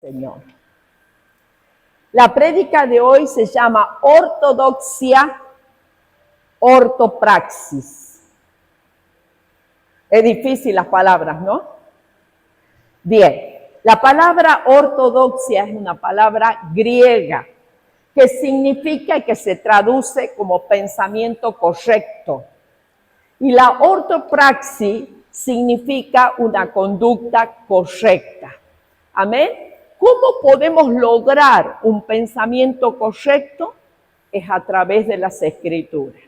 Señor. La prédica de hoy se llama Ortodoxia, Ortopraxis. Es difícil las palabras, ¿no? Bien, la palabra ortodoxia es una palabra griega que significa y que se traduce como pensamiento correcto. Y la ortopraxis significa una conducta correcta. Amén. ¿Cómo podemos lograr un pensamiento correcto? Es a través de las Escrituras.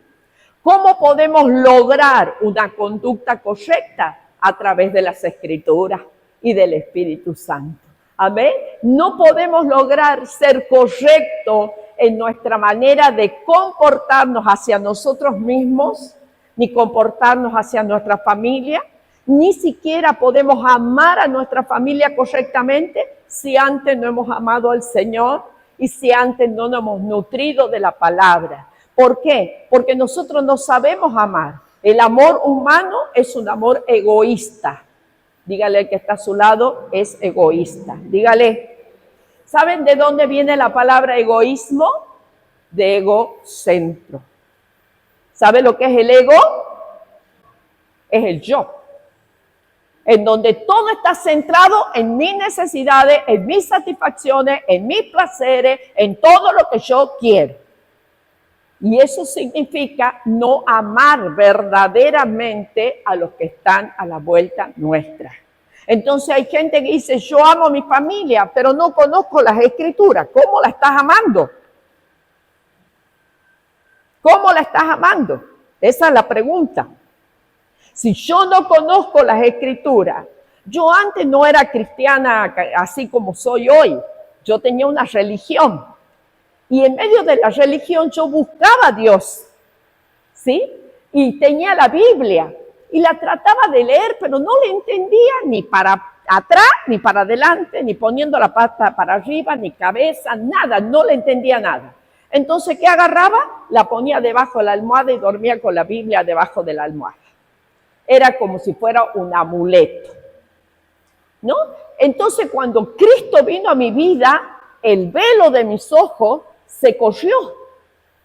¿Cómo podemos lograr una conducta correcta? A través de las Escrituras y del Espíritu Santo. Amén. No podemos lograr ser correctos en nuestra manera de comportarnos hacia nosotros mismos, ni comportarnos hacia nuestra familia, ni siquiera podemos amar a nuestra familia correctamente si antes no hemos amado al Señor y si antes no nos hemos nutrido de la palabra. ¿Por qué? Porque nosotros no sabemos amar. El amor humano es un amor egoísta. Dígale al que está a su lado, es egoísta. Dígale. ¿Saben de dónde viene la palabra egoísmo? De egocentro. ¿Sabe lo que es el ego? Es el yo. En donde todo está centrado en mis necesidades, en mis satisfacciones, en mis placeres, en todo lo que yo quiero. Y eso significa no amar verdaderamente a los que están a la vuelta nuestra. Entonces hay gente que dice, yo amo a mi familia, pero no conozco las Escrituras. ¿Cómo la estás amando? ¿Cómo la estás amando? Esa es la pregunta. Si yo no conozco las Escrituras, yo antes no era cristiana así como soy hoy. Yo tenía una religión. Y en medio de la religión yo buscaba a Dios, ¿sí? Y tenía la Biblia y la trataba de leer, pero no la entendía ni para atrás, ni para adelante, ni poniendo la pata para arriba, ni cabeza, nada, no le entendía nada. Entonces, ¿qué agarraba? La ponía debajo de la almohada y dormía con la Biblia debajo de la almohada. Era como si fuera un amuleto, ¿no? Entonces, cuando Cristo vino a mi vida, el velo de mis ojos se corrió.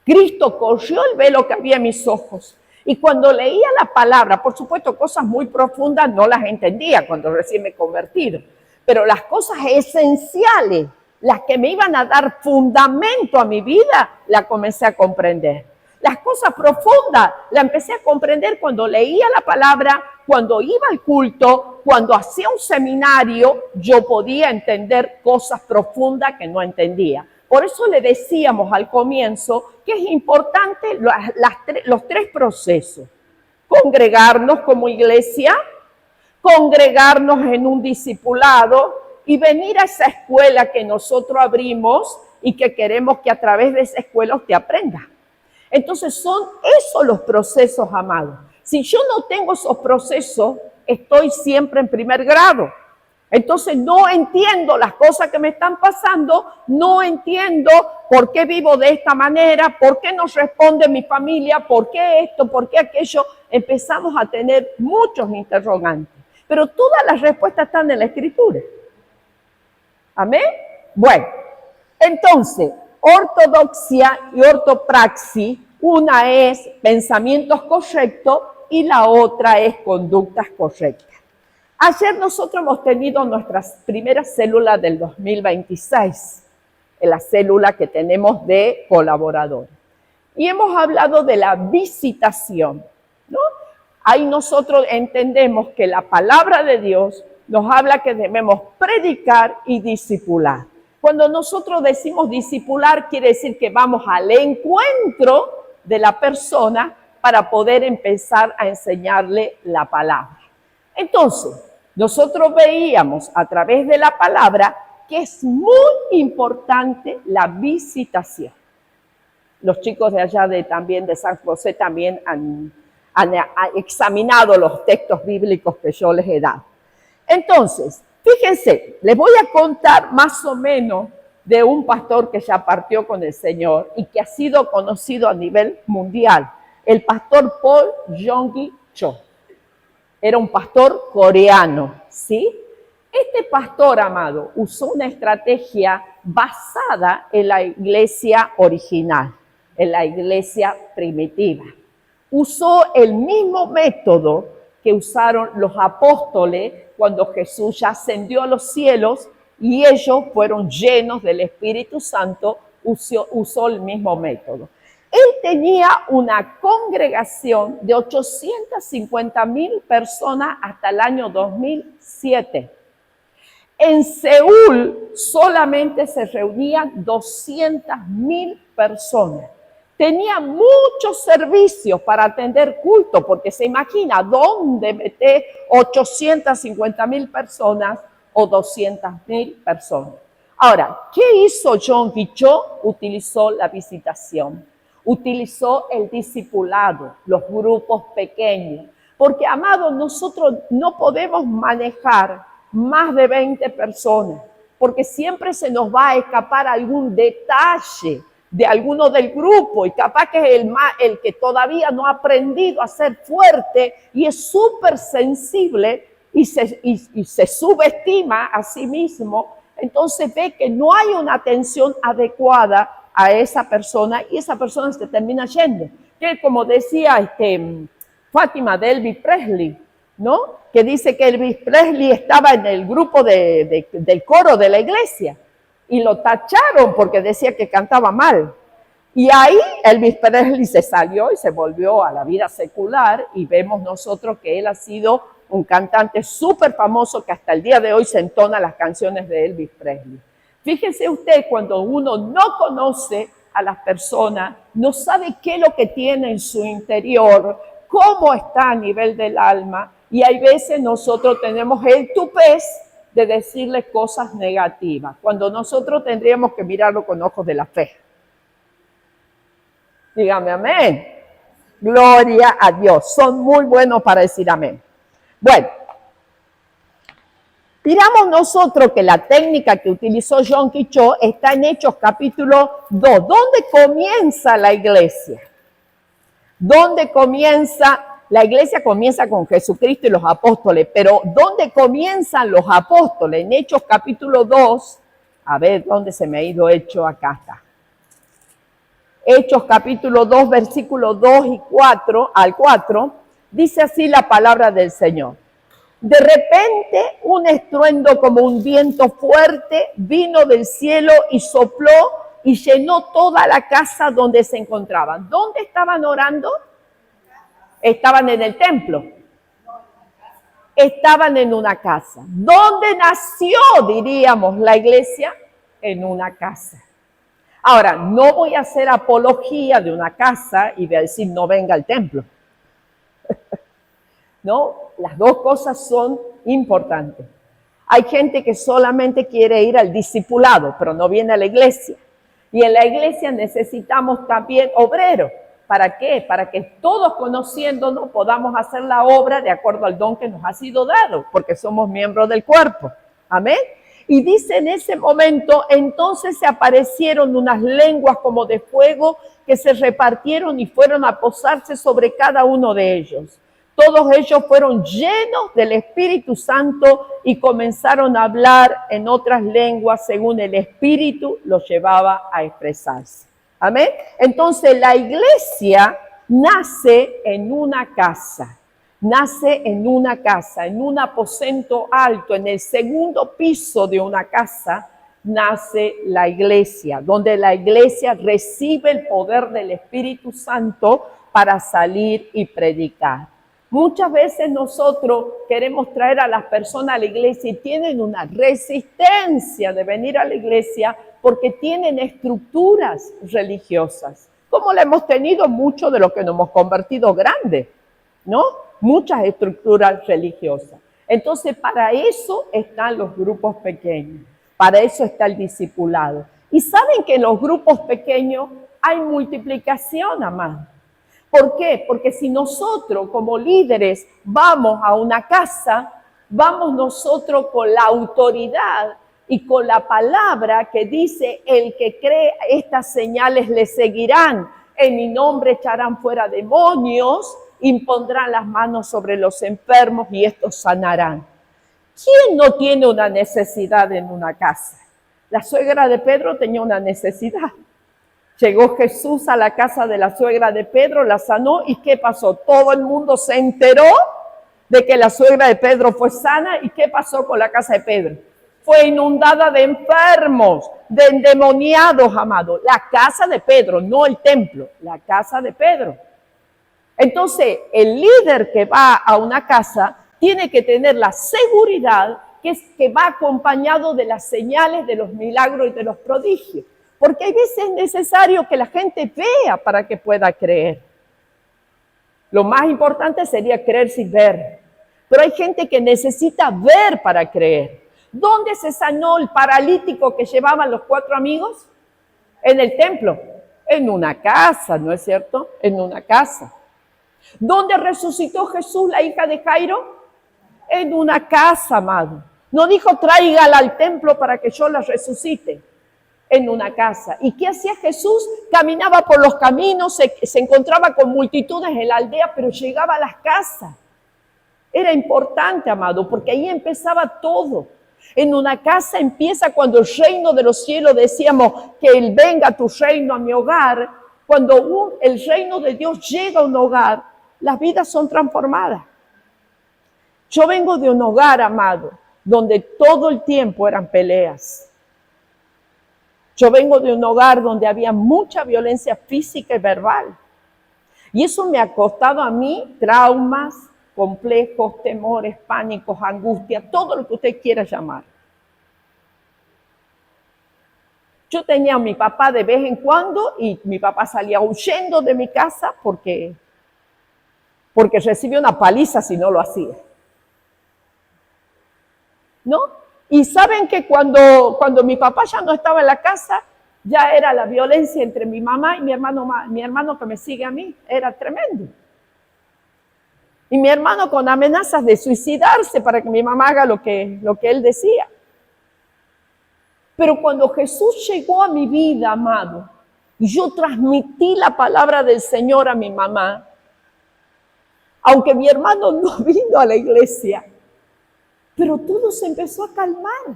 Cristo corrió el velo que había en mis ojos. Y cuando leía la palabra, por supuesto, cosas muy profundas no las entendía cuando recién me convertí, pero las cosas esenciales, las que me iban a dar fundamento a mi vida, las comencé a comprender. Las cosas profundas las empecé a comprender cuando leía la palabra, cuando iba al culto, cuando hacía un seminario, yo podía entender cosas profundas que no entendía. Por eso le decíamos al comienzo que es importante los tres procesos. Congregarnos como iglesia, congregarnos en un discipulado y venir a esa escuela que nosotros abrimos y que queremos que a través de esa escuela usted aprenda. Entonces son esos los procesos, amados. Si yo no tengo esos procesos, estoy siempre en primer grado. Entonces no entiendo las cosas que me están pasando, no entiendo por qué vivo de esta manera, por qué no responde mi familia, por qué esto, por qué aquello. Empezamos a tener muchos interrogantes, pero todas las respuestas están en la Escritura. ¿Amén? Bueno, entonces, ortodoxia y ortopraxis, una es pensamientos correctos y la otra es conductas correctas. Ayer nosotros hemos tenido nuestras primeras células del 2026, la célula que tenemos de colaboradores. Y hemos hablado de la visitación, ¿no? Ahí nosotros entendemos que la palabra de Dios nos habla que debemos predicar y discipular. Cuando nosotros decimos discipular, quiere decir que vamos al encuentro de la persona para poder empezar a enseñarle la palabra. Entonces, nosotros veíamos a través de la palabra que es muy importante la visitación. Los chicos de allá también de San José también han examinado los textos bíblicos que yo les he dado. Entonces, fíjense, les voy a contar más o menos de un pastor que ya partió con el Señor y que ha sido conocido a nivel mundial, el pastor Paul Yonggi Cho. Era un pastor coreano, ¿sí? Este pastor, amado, usó una estrategia basada en la iglesia original, en la iglesia primitiva. Usó el mismo método que usaron los apóstoles cuando Jesús ya ascendió a los cielos y ellos fueron llenos del Espíritu Santo, usó el mismo método. Él tenía una congregación de 850,000 personas hasta el año 2007. En Seúl solamente se reunían 200,000 personas. Tenía muchos servicios para atender culto, porque se imagina dónde meter 850,000 personas o 200,000 personas. Ahora, ¿qué hizo Yonggi Cho? Utilizó la visitación, utilizó el discipulado, los grupos pequeños, porque, amados, nosotros no podemos manejar más de 20 personas, porque siempre se nos va a escapar algún detalle de alguno del grupo y capaz que es el que todavía no ha aprendido a ser fuerte y es súper sensible y se subestima a sí mismo. Entonces ve que no hay una atención adecuada a esa persona y esa persona se termina yendo. Que como decía Fátima de Elvis Presley, ¿no? Que dice que Elvis Presley estaba en el grupo del coro de la iglesia y lo tacharon porque decía que cantaba mal. Y ahí Elvis Presley se salió y se volvió a la vida secular y vemos nosotros que él ha sido un cantante súper famoso que hasta el día de hoy se entona las canciones de Elvis Presley. Fíjese usted, cuando uno no conoce a las personas, no sabe qué es lo que tiene en su interior, cómo está a nivel del alma, y hay veces nosotros tenemos el tupés de decirle cosas negativas, cuando nosotros tendríamos que mirarlo con ojos de la fe. Dígame amén. Gloria a Dios. Son muy buenos para decir amén. Bueno, miramos nosotros que la técnica que utilizó Yonggi Cho está en Hechos capítulo 2. ¿Dónde comienza la iglesia? ¿Dónde comienza? La iglesia comienza con Jesucristo y los apóstoles, pero ¿dónde comienzan los apóstoles? En Hechos capítulo 2, a ver, ¿dónde se me ha ido Hechos? Acá está. Hechos capítulo 2, versículos 2 y 4 al 4, dice así la palabra del Señor. De repente, un estruendo como un viento fuerte vino del cielo y sopló y llenó toda la casa donde se encontraban. ¿Dónde estaban orando? Estaban en el templo. Estaban en una casa. ¿Dónde nació, diríamos, la iglesia? En una casa. Ahora, no voy a hacer apología de una casa y voy a decir no venga al templo. ¿No? Las dos cosas son importantes. Hay gente que solamente quiere ir al discipulado, pero no viene a la iglesia. Y en la iglesia necesitamos también obreros. ¿Para qué? Para que todos conociéndonos podamos hacer la obra de acuerdo al don que nos ha sido dado, porque somos miembros del cuerpo. Amén. Y dice en ese momento, entonces se aparecieron unas lenguas como de fuego que se repartieron y fueron a posarse sobre cada uno de ellos. Todos ellos fueron llenos del Espíritu Santo y comenzaron a hablar en otras lenguas según el Espíritu los llevaba a expresarse. Amén. Entonces la iglesia nace en una casa. Nace en una casa, en un aposento alto, en el segundo piso de una casa, nace la iglesia, donde la iglesia recibe el poder del Espíritu Santo para salir y predicar. Muchas veces nosotros queremos traer a las personas a la iglesia y tienen una resistencia de venir a la iglesia porque tienen estructuras religiosas, como la hemos tenido muchos de los que nos hemos convertido grandes, ¿no? Muchas estructuras religiosas. Entonces, para eso están los grupos pequeños, para eso está el discipulado. Y saben que en los grupos pequeños hay multiplicación, amado. ¿Por qué? Porque si nosotros como líderes vamos a una casa, vamos nosotros con la autoridad y con la palabra que dice, el que cree estas señales le seguirán, en mi nombre echarán fuera demonios, impondrán las manos sobre los enfermos y estos sanarán. ¿Quién no tiene una necesidad en una casa? La suegra de Pedro tenía una necesidad. Llegó Jesús a la casa de la suegra de Pedro, la sanó, ¿y qué pasó? Todo el mundo se enteró de que la suegra de Pedro fue sana, ¿y qué pasó con la casa de Pedro? Fue inundada de enfermos, de endemoniados, amados. La casa de Pedro, no el templo, la casa de Pedro. Entonces, el líder que va a una casa tiene que tener la seguridad que va acompañado de las señales, de los milagros y de los prodigios. Porque hay veces necesario que la gente vea para que pueda creer. Lo más importante sería creer sin ver. Pero hay gente que necesita ver para creer. ¿Dónde se sanó el paralítico que llevaban los 4 amigos? En el templo. En una casa, ¿no es cierto? En una casa. ¿Dónde resucitó Jesús la hija de Jairo? En una casa, amado. No dijo, tráigala al templo para que yo la resucite. En una casa. ¿Y qué hacía Jesús? Caminaba por los caminos, se encontraba con multitudes en la aldea, pero llegaba a las casas. Era importante, amado, porque ahí empezaba todo. En una casa empieza cuando el reino de los cielos, decíamos, que Él venga a tu reino, a mi hogar. Cuando el reino de Dios llega a un hogar, las vidas son transformadas. Yo vengo de un hogar, amado, donde todo el tiempo eran peleas. Yo vengo de un hogar donde había mucha violencia física y verbal. Y eso me ha costado a mí traumas, complejos, temores, pánicos, angustia, todo lo que usted quiera llamar. Yo tenía a mi papá de vez en cuando y mi papá salía huyendo de mi casa porque recibía una paliza si no lo hacía. ¿No? Y saben que cuando mi papá ya no estaba en la casa, ya era la violencia entre mi mamá y mi hermano que me sigue a mí, era tremendo. Y mi hermano con amenazas de suicidarse para que mi mamá haga lo que él decía. Pero cuando Jesús llegó a mi vida, amado, y yo transmití la palabra del Señor a mi mamá, aunque mi hermano no vino a la iglesia, pero todo se empezó a calmar.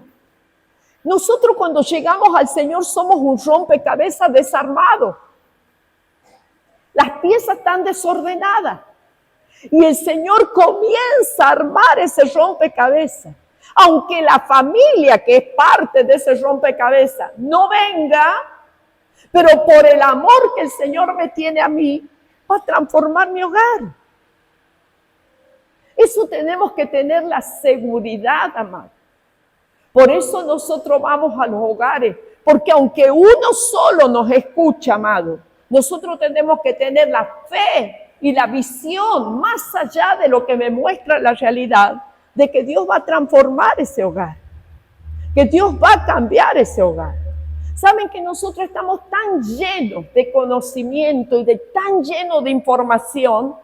Nosotros cuando llegamos al Señor somos un rompecabezas desarmado. Las piezas están desordenadas. Y el Señor comienza a armar ese rompecabezas. Aunque la familia que es parte de ese rompecabezas no venga, pero por el amor que el Señor me tiene a mí, va a transformar mi hogar. Eso tenemos que tener la seguridad, amado. Por eso nosotros vamos a los hogares, porque aunque uno solo nos escucha, amado, nosotros tenemos que tener la fe y la visión más allá de lo que me muestra la realidad, de que Dios va a transformar ese hogar, que Dios va a cambiar ese hogar. Saben que nosotros estamos tan llenos de conocimiento y tan llenos de información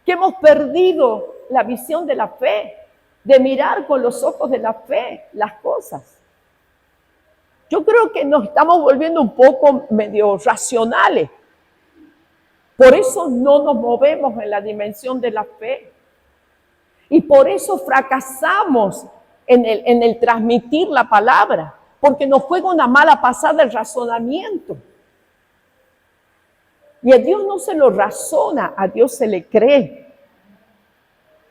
que hemos perdido la visión de la fe, de mirar con los ojos de la fe las cosas. Yo creo que nos estamos volviendo un poco medio racionales. Por eso no nos movemos en la dimensión de la fe. Y por eso fracasamos en el transmitir la palabra, porque nos juega una mala pasada el razonamiento. Y a Dios no se lo razona, a Dios se le cree.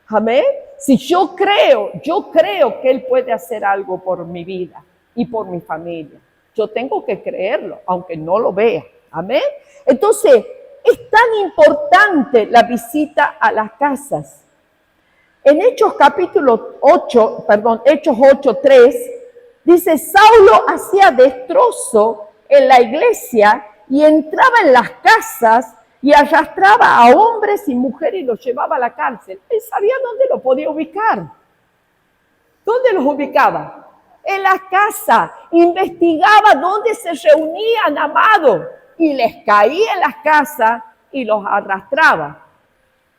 Amén. Si yo creo que Él puede hacer algo por mi vida y por mi familia. Yo tengo que creerlo, aunque no lo vea. Amén. Entonces, es tan importante la visita a las casas. En Hechos 8:3, dice, Saulo hacía destrozo en la iglesia y entraba en las casas y arrastraba a hombres y mujeres y los llevaba a la cárcel. Él sabía dónde lo podía ubicar. ¿Dónde los ubicaba? En las casas. Investigaba dónde se reunían, amados, y les caía en las casas y los arrastraba.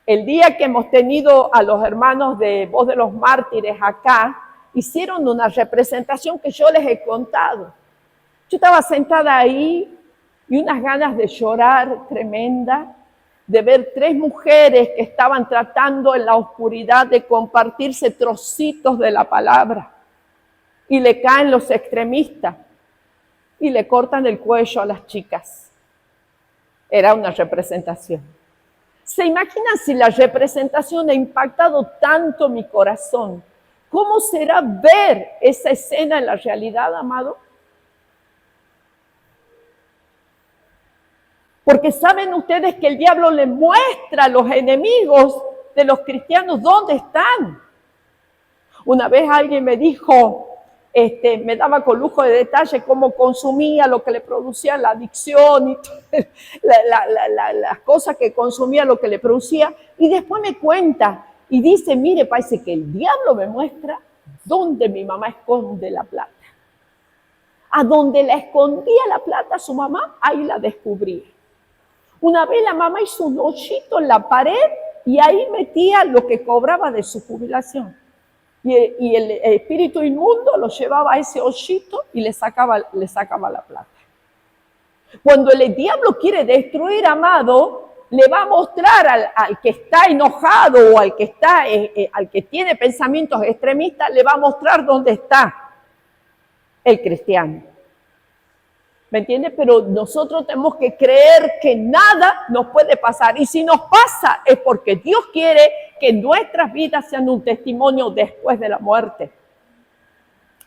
El día que hemos tenido a los hermanos de Voz de los Mártires acá, hicieron una representación que yo les he contado. Yo estaba sentada ahí y unas ganas de llorar tremenda, de ver 3 mujeres que estaban tratando en la oscuridad de compartirse trocitos de la palabra. Y le caen los extremistas y le cortan el cuello a las chicas. Era una representación. ¿Se imaginan si la representación ha impactado tanto mi corazón? ¿Cómo será ver esa escena en la realidad, amado? Porque saben ustedes que el diablo le muestra a los enemigos de los cristianos dónde están. Una vez alguien me dijo, me daba con lujo de detalle cómo consumía, lo que le producía la adicción y las cosas que consumía, lo que le producía. Y después me cuenta y dice, mire, parece que el diablo me muestra dónde mi mamá esconde la plata. A donde la escondía la plata su mamá, ahí la descubría. Una vez la mamá hizo un hoyito en la pared y ahí metía lo que cobraba de su jubilación. Y el espíritu inmundo lo llevaba a ese hoyito y le sacaba la plata. Cuando el diablo quiere destruir, amado, le va a mostrar al que está enojado o al que tiene pensamientos extremistas, le va a mostrar dónde está el cristiano. ¿Me entiendes? Pero nosotros tenemos que creer que nada nos puede pasar. Y si nos pasa es porque Dios quiere que nuestras vidas sean un testimonio después de la muerte.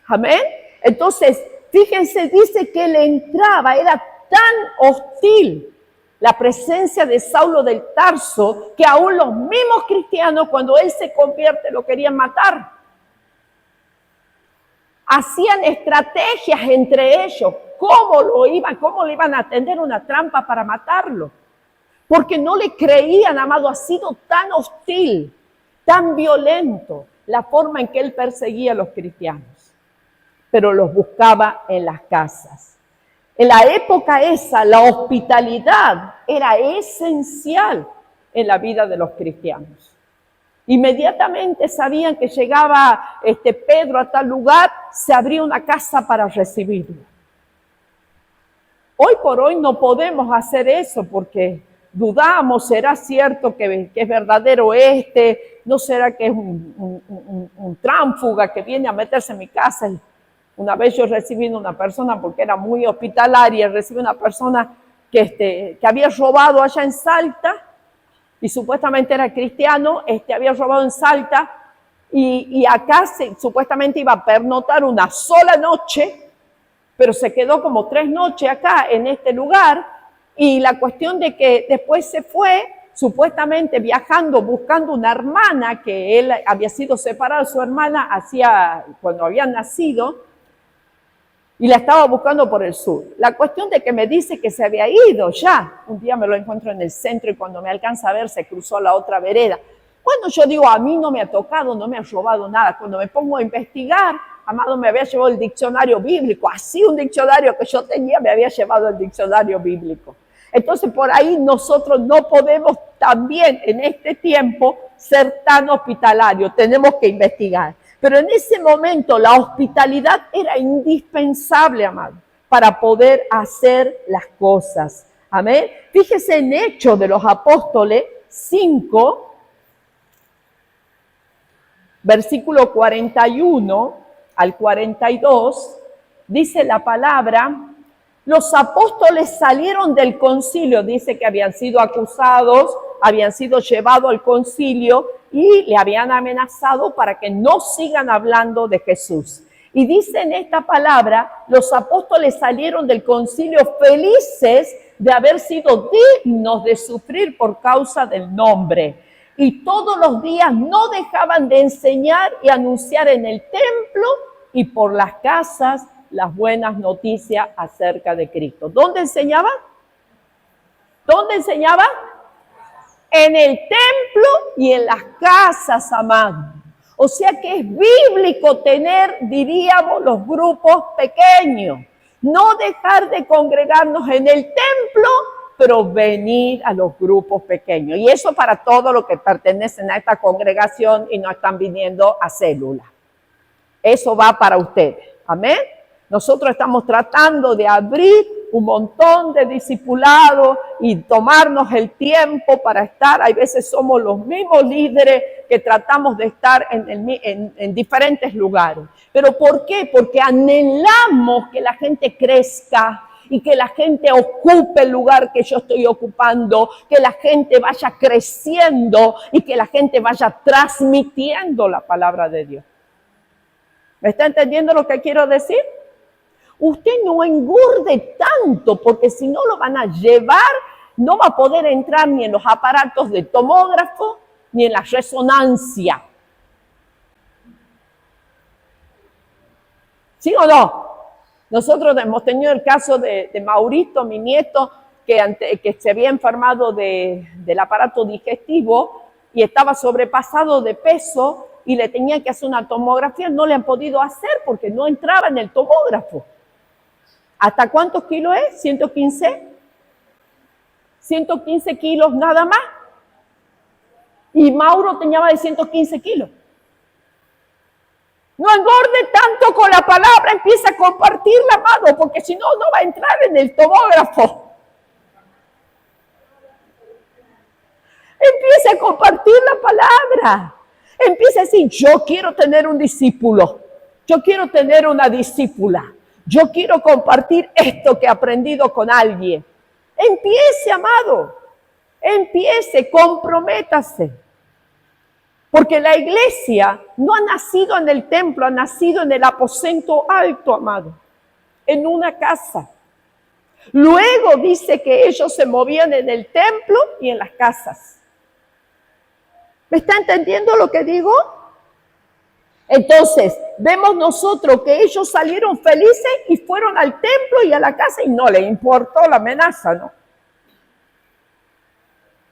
Amén. Entonces, fíjense, dice que él entraba, era tan hostil la presencia de Saulo del Tarso que aún los mismos cristianos, cuando él se convierte, lo querían matar. Hacían estrategias entre ellos. ¿Cómo le iban a tender una trampa para matarlo? Porque no le creían, amado. Ha sido tan hostil, tan violento la forma en que él perseguía a los cristianos. Pero los buscaba en las casas. En la época esa, la hospitalidad era esencial en la vida de los cristianos. Inmediatamente sabían que llegaba Pedro a tal lugar, se abría una casa para recibirlo. Hoy por hoy no podemos hacer eso porque dudamos, ¿será cierto que es verdadero ¿No será que es un tránfuga que viene a meterse en mi casa? Una vez yo recibí a una persona, porque era muy hospitalaria, recibí a una persona que había robado allá en Salta, y supuestamente era cristiano, había robado en Salta, y acá supuestamente iba a pernoctar una sola noche, pero se quedó como 3 noches acá en este lugar, y la cuestión de que después se fue, supuestamente viajando, buscando una hermana, que él había sido separado de su hermana cuando había nacido, y la estaba buscando por el sur. La cuestión de que me dice que se había ido ya. Un día me lo encuentro en el centro y cuando me alcanza a ver se cruzó a la otra vereda. Bueno, yo digo, a mí no me ha tocado, no me ha robado nada. Cuando me pongo a investigar, amado, me había llevado el diccionario bíblico. Así un diccionario que yo tenía, me había llevado el diccionario bíblico. Entonces, por ahí nosotros no podemos también en este tiempo ser tan hospitalarios. Tenemos que investigar. Pero en ese momento la hospitalidad era indispensable, amado, para poder hacer las cosas. Amén. Fíjese en Hechos de los Apóstoles 5, versículo 41 al 42, dice la palabra: los apóstoles salieron del concilio, dice que habían sido acusados, habían sido llevados al concilio y le habían amenazado para que no sigan hablando de Jesús. Y dice en esta palabra, los apóstoles salieron del concilio felices de haber sido dignos de sufrir por causa del nombre. Y todos los días no dejaban de enseñar y anunciar en el templo y por las casas las buenas noticias acerca de Cristo. ¿Dónde enseñaban? ¿Dónde enseñaban? En el templo y en las casas, amados. O sea que es bíblico tener, diríamos, los grupos pequeños. No dejar de congregarnos en el templo, pero venir a los grupos pequeños. Y eso para todos los que pertenecen a esta congregación y no están viniendo a célula. Eso va para ustedes. Amén. Nosotros estamos tratando de abrir un montón de discipulados y tomarnos el tiempo para estar. Hay veces somos los mismos líderes que tratamos de estar en diferentes lugares. ¿Pero por qué? Porque anhelamos que la gente crezca y que la gente ocupe el lugar que yo estoy ocupando, que la gente vaya creciendo y que la gente vaya transmitiendo la palabra de Dios. ¿Me está entendiendo lo que quiero decir? Usted no engorde tanto, porque si no lo van a llevar, no va a poder entrar ni en los aparatos de tomógrafo, ni en la resonancia. ¿Sí o no? Nosotros hemos tenido el caso de Maurito, mi nieto, que se había enfermado del aparato digestivo y estaba sobrepasado de peso y le tenían que hacer una tomografía. No le han podido hacer porque no entraba en el tomógrafo. ¿Hasta cuántos kilos es? ¿115? 115 kilos nada más. Y Mauro tenía más de 115 kilos. No engorde tanto con la palabra, empieza a compartirla, amado, porque si no, no va a entrar en el tomógrafo. Empieza a compartir la palabra. Empieza a decir, yo quiero tener un discípulo. Yo quiero tener una discípula. Yo quiero compartir esto que he aprendido con alguien. Empiece, amado. Empiece, comprométase. Porque la iglesia no ha nacido en el templo, ha nacido en el aposento alto, amado. En una casa. Luego dice que ellos se movían en el templo y en las casas. ¿Me está entendiendo lo que digo? Entonces, vemos nosotros que ellos salieron felices y fueron al templo y a la casa y no les importó la amenaza, ¿no?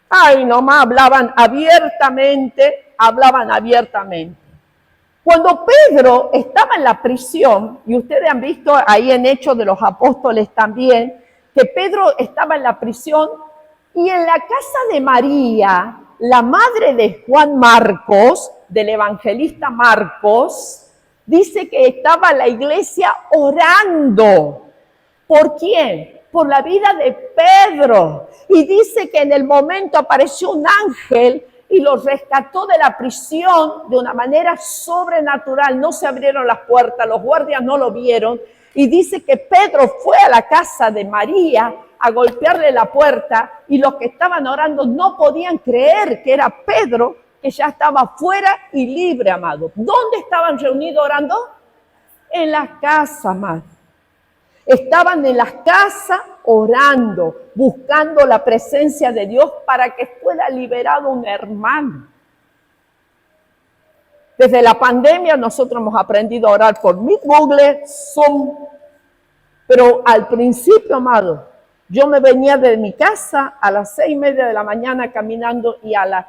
Ay, nomás hablaban abiertamente. Cuando Pedro estaba en la prisión, y ustedes han visto ahí en Hechos de los Apóstoles también, que Pedro estaba en la prisión y en la casa de María, la madre de Juan Marcos, del evangelista Marcos, dice que estaba la iglesia orando. ¿Por quién? Por la vida de Pedro. Y dice que en el momento apareció un ángel y los rescató de la prisión de una manera sobrenatural. No se abrieron las puertas, los guardias no lo vieron. Y dice que Pedro fue a la casa de María a golpearle la puerta y los que estaban orando no podían creer que era Pedro, que ya estaba fuera y libre, amado. ¿Dónde estaban reunidos orando? En las casas, amado. Estaban en las casas orando, buscando la presencia de Dios para que fuera liberado un hermano. Desde la pandemia nosotros hemos aprendido a orar por Meet, Google, Zoom. Pero al principio, amado, yo me venía de mi casa a las 6:30 de la mañana caminando y a las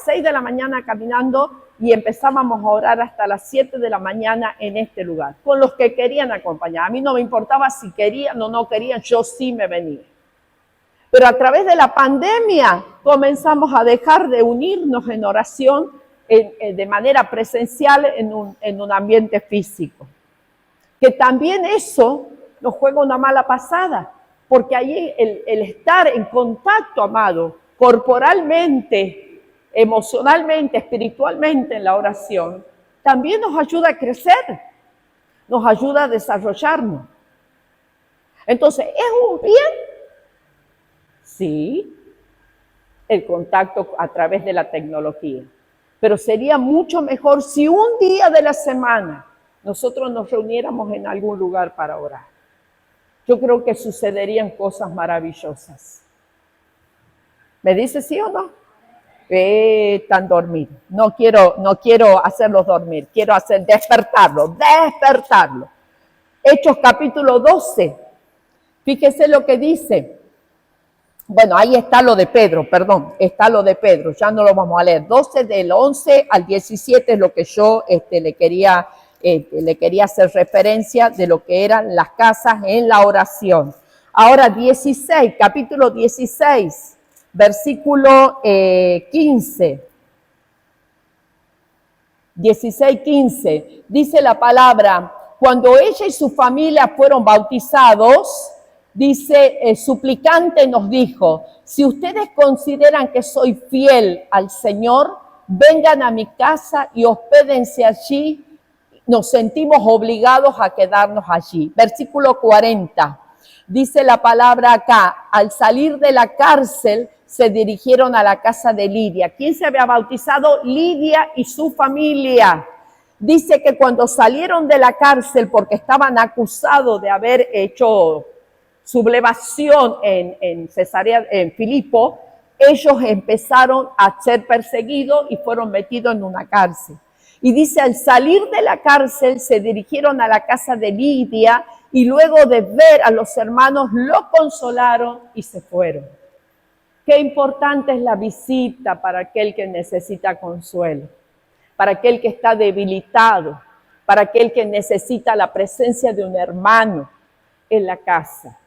6 de la mañana caminando y empezábamos a orar hasta las 7 de la mañana en este lugar, con los que querían acompañar. A mí no me importaba si querían o no querían, yo sí me venía. Pero a través de la pandemia comenzamos a dejar de unirnos en oración de manera presencial en un ambiente físico. Que también eso nos juega una mala pasada, porque ahí el estar en contacto, amado, corporalmente, emocionalmente, espiritualmente en la oración, también nos ayuda a crecer, nos ayuda a desarrollarnos. Entonces, ¿es un bien? Sí, el contacto a través de la tecnología. Pero sería mucho mejor si un día de la semana nosotros nos reuniéramos en algún lugar para orar. Yo creo que sucederían cosas maravillosas. ¿Me dice sí o no? Están dormidos. No quiero hacerlos dormir, quiero despertarlos. Hechos capítulo 12. Fíjese lo que dice. Bueno, ahí está lo de Pedro, ya no lo vamos a leer. 12 del 11 al 17 es lo que yo le quería hacer referencia de lo que eran las casas en la oración. Ahora capítulo 16, versículo 15. 16:15, dice la palabra, cuando ella y su familia fueron bautizados, dice, el suplicante nos dijo, si ustedes consideran que soy fiel al Señor, vengan a mi casa y hospédense allí. Nos sentimos obligados a quedarnos allí. Versículo 40, dice la palabra acá, al salir de la cárcel se dirigieron a la casa de Lidia. ¿Quién se había bautizado? Lidia y su familia. Dice que cuando salieron de la cárcel porque estaban acusados de haber hecho sublevación en Cesarea, en Filipo, ellos empezaron a ser perseguidos y fueron metidos en una cárcel. Y dice, al salir de la cárcel se dirigieron a la casa de Lidia y luego de ver a los hermanos lo consolaron y se fueron. Qué importante es la visita para aquel que necesita consuelo, para aquel que está debilitado, para aquel que necesita la presencia de un hermano en la casa.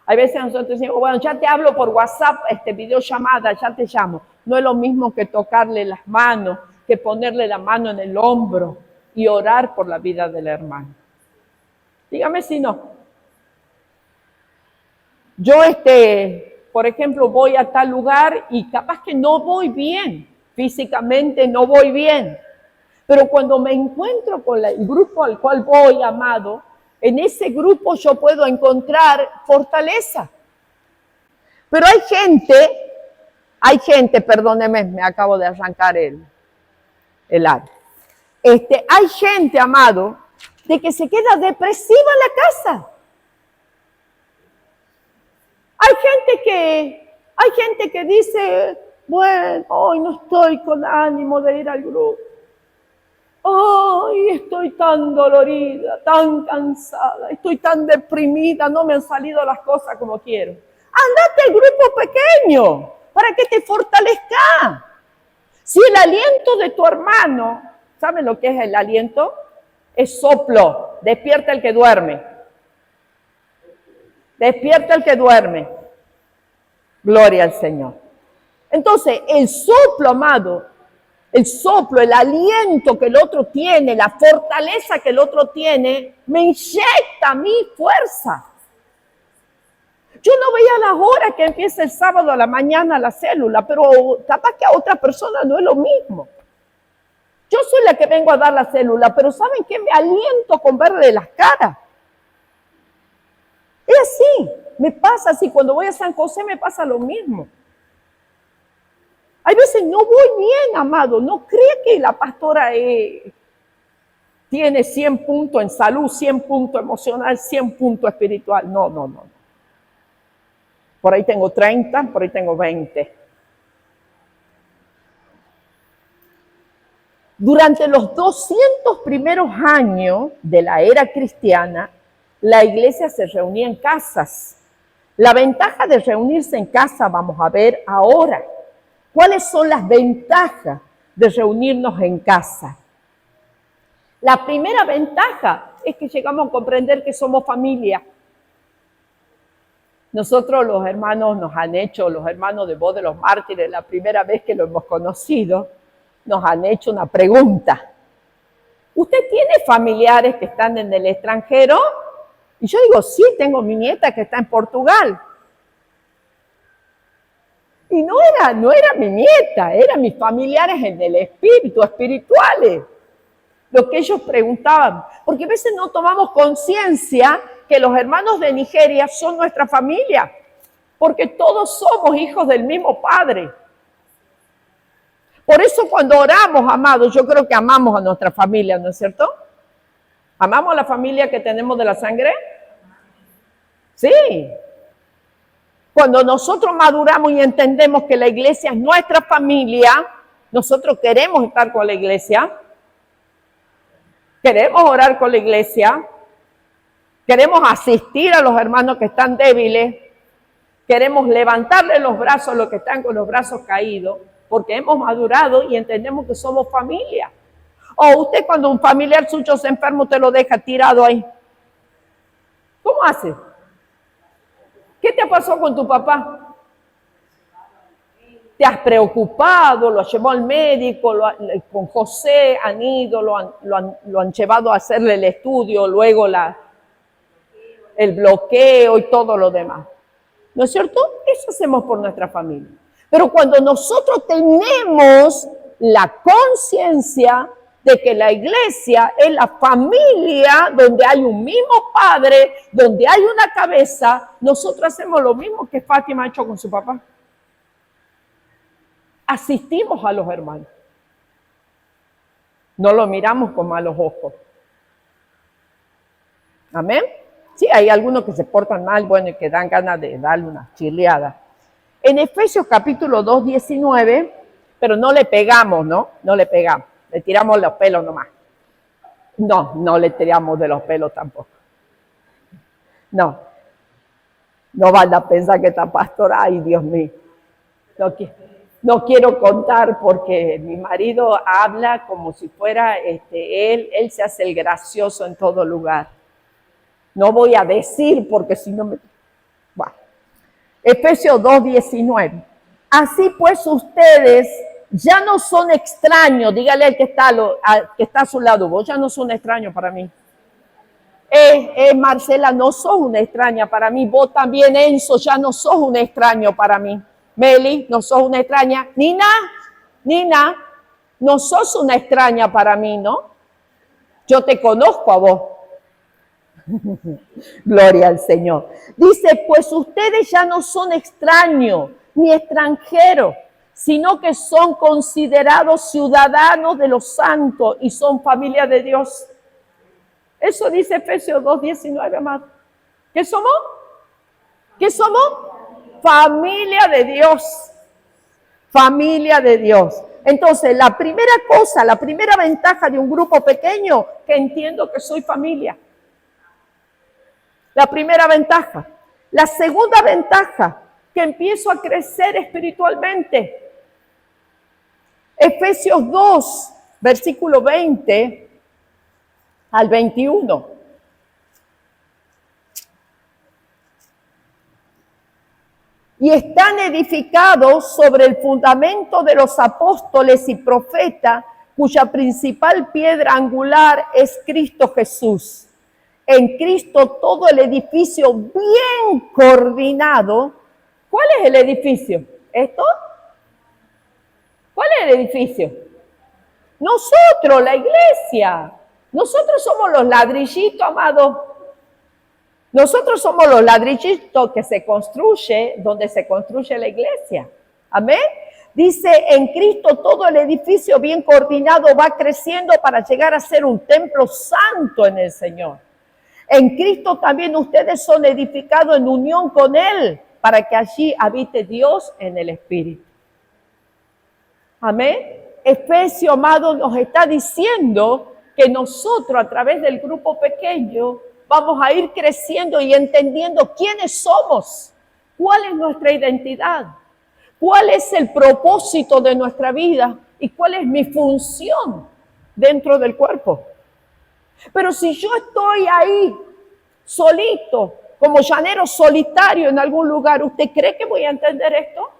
Hay veces nosotros decimos, bueno, ya te hablo por WhatsApp, videollamada, ya te llamo. No es lo mismo que tocarle las manos, que ponerle la mano en el hombro y orar por la vida del hermano. Dígame si no. Yo, por ejemplo, voy a tal lugar y capaz que no voy bien, físicamente no voy bien. Pero cuando me encuentro con el grupo al cual voy, amado, en ese grupo yo puedo encontrar fortaleza. Pero hay gente, perdóneme, me acabo de arrancar el ar. Hay gente, amado, de que se queda depresiva en la casa. Hay gente que dice, bueno, hoy no estoy con ánimo de ir al grupo. Hoy estoy tan dolorida, tan cansada, estoy tan deprimida, no me han salido las cosas como quiero. Andate al grupo pequeño para que te fortalezca. Si el aliento de tu hermano, ¿saben lo que es el aliento? Es soplo, despierta el que duerme. Despierta el que duerme. Gloria al Señor. Entonces, el soplo, amado, el soplo, el aliento que el otro tiene, la fortaleza que el otro tiene, me inyecta a mí fuerza. Yo no veía las horas que empieza el sábado a la mañana la célula, pero capaz que a otra persona no es lo mismo. Yo soy la que vengo a dar la célula, pero ¿saben qué? Me aliento con verle las caras. Es así, me pasa así. Cuando voy a San José me pasa lo mismo. Hay veces no voy bien, amado. No cree que la pastora tiene 100 puntos en salud, 100 puntos emocional, 100 puntos espiritual. No. Por ahí tengo 30, por ahí tengo 20. Durante los 200 primeros años de la era cristiana, la iglesia se reunía en casas. La ventaja de reunirse en casa vamos a ver ahora. ¿Cuáles son las ventajas de reunirnos en casa? La primera ventaja es que llegamos a comprender que somos familia. Nosotros los hermanos los hermanos de Voz de los Mártires, la primera vez que lo hemos conocido, nos han hecho una pregunta. ¿Usted tiene familiares que están en el extranjero? Y yo digo, sí, tengo mi nieta que está en Portugal. Y no era mi nieta, eran mis familiares en el espíritu, espirituales. Lo que ellos preguntaban. Porque a veces no tomamos conciencia que los hermanos de Nigeria son nuestra familia. Porque todos somos hijos del mismo Padre. Por eso cuando oramos, amados, yo creo que amamos a nuestra familia, ¿no es cierto? ¿Amamos a la familia que tenemos de la sangre? Sí. Cuando nosotros maduramos y entendemos que la iglesia es nuestra familia, nosotros queremos estar con la iglesia, queremos orar con la iglesia, queremos asistir a los hermanos que están débiles, queremos levantarle los brazos a los que están con los brazos caídos, porque hemos madurado y entendemos que somos familia. O usted cuando un familiar suyo se enferma, usted lo deja tirado ahí. ¿Cómo hace? ¿Qué te pasó con tu papá? te has preocupado, lo has llevado al médico, con José han ido, lo han llevado a hacerle el estudio, luego el bloqueo y todo lo demás. ¿No es cierto? Eso hacemos por nuestra familia. Pero cuando nosotros tenemos la conciencia de que la iglesia es la familia donde hay un mismo padre, donde hay una cabeza, nosotros hacemos lo mismo que Fátima ha hecho con su papá. Asistimos a los hermanos. No lo miramos con malos ojos. Amén. Sí, hay algunos que se portan mal, bueno, y que dan ganas de darle una chirriada. En Efesios capítulo 2, 19, pero no le pegamos, ¿no? No le pegamos, le tiramos los pelos nomás. No le tiramos de los pelos tampoco. No van a pensar que está pastor, ay Dios mío. No quiero contar porque mi marido habla como si fuera, él se hace el gracioso en todo lugar. No voy a decir porque si no me... Bueno. Efesios 2, 19. Así pues ustedes ya no son extraños, dígale al que está a su lado, vos ya no sos un extraño para mí. Marcela, no sos una extraña para mí, vos también, Enzo, ya no sos un extraño para mí. Meli, no sos una extraña. Nina, no sos una extraña para mí, ¿no? Yo te conozco a vos. Gloria al Señor. Dice, pues ustedes ya no son extraños ni extranjeros, sino que son considerados ciudadanos de los santos y son familia de Dios. Eso dice Efesios 2:19, amado. ¿Qué somos? ¿Qué somos? Familia de Dios. Familia de Dios. Entonces, la primera ventaja de un grupo pequeño, que entiendo que soy familia. La primera ventaja. La segunda ventaja, que empiezo a crecer espiritualmente. Efesios 2, versículo 20 al 21. Y están edificados sobre el fundamento de los apóstoles y profetas, cuya principal piedra angular es Cristo Jesús. En Cristo todo el edificio bien coordinado. ¿Cuál es el edificio? ¿Esto? ¿Cuál es el edificio? Nosotros, la iglesia. Nosotros somos los ladrillitos, amados. Nosotros somos los ladrillitos que se construye, donde se construye la iglesia. Amén. Dice, en Cristo todo el edificio bien coordinado va creciendo para llegar a ser un templo santo en el Señor. En Cristo también ustedes son edificados en unión con Él, para que allí habite Dios en el Espíritu. Amén. Efesios, amado, nos está diciendo que nosotros a través del grupo pequeño vamos a ir creciendo y entendiendo quiénes somos, cuál es nuestra identidad, cuál es el propósito de nuestra vida y cuál es mi función dentro del cuerpo. Pero si yo estoy ahí solito, como llanero solitario en algún lugar, ¿usted cree que voy a entender esto?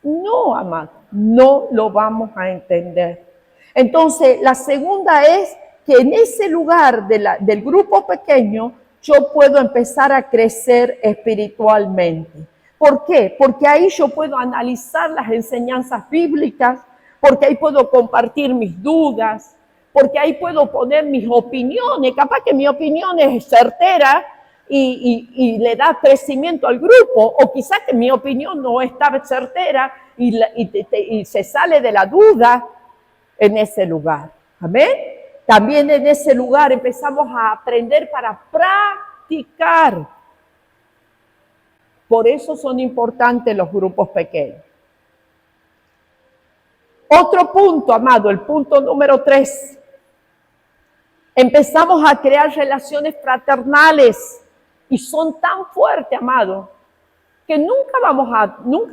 No, amado, no lo vamos a entender. Entonces, la segunda es que en ese lugar del grupo pequeño yo puedo empezar a crecer espiritualmente. ¿Por qué? Porque ahí yo puedo analizar las enseñanzas bíblicas, porque ahí puedo compartir mis dudas, porque ahí puedo poner mis opiniones. Capaz que mi opinión es certera y le da crecimiento al grupo, o quizás que mi opinión no está certera y se sale de la duda en ese lugar. Amén. También en ese lugar empezamos a aprender para practicar. Por eso son importantes los grupos pequeños. Otro punto, amado, el punto número 3. Empezamos a crear relaciones fraternales y son tan fuertes, amado, que nunca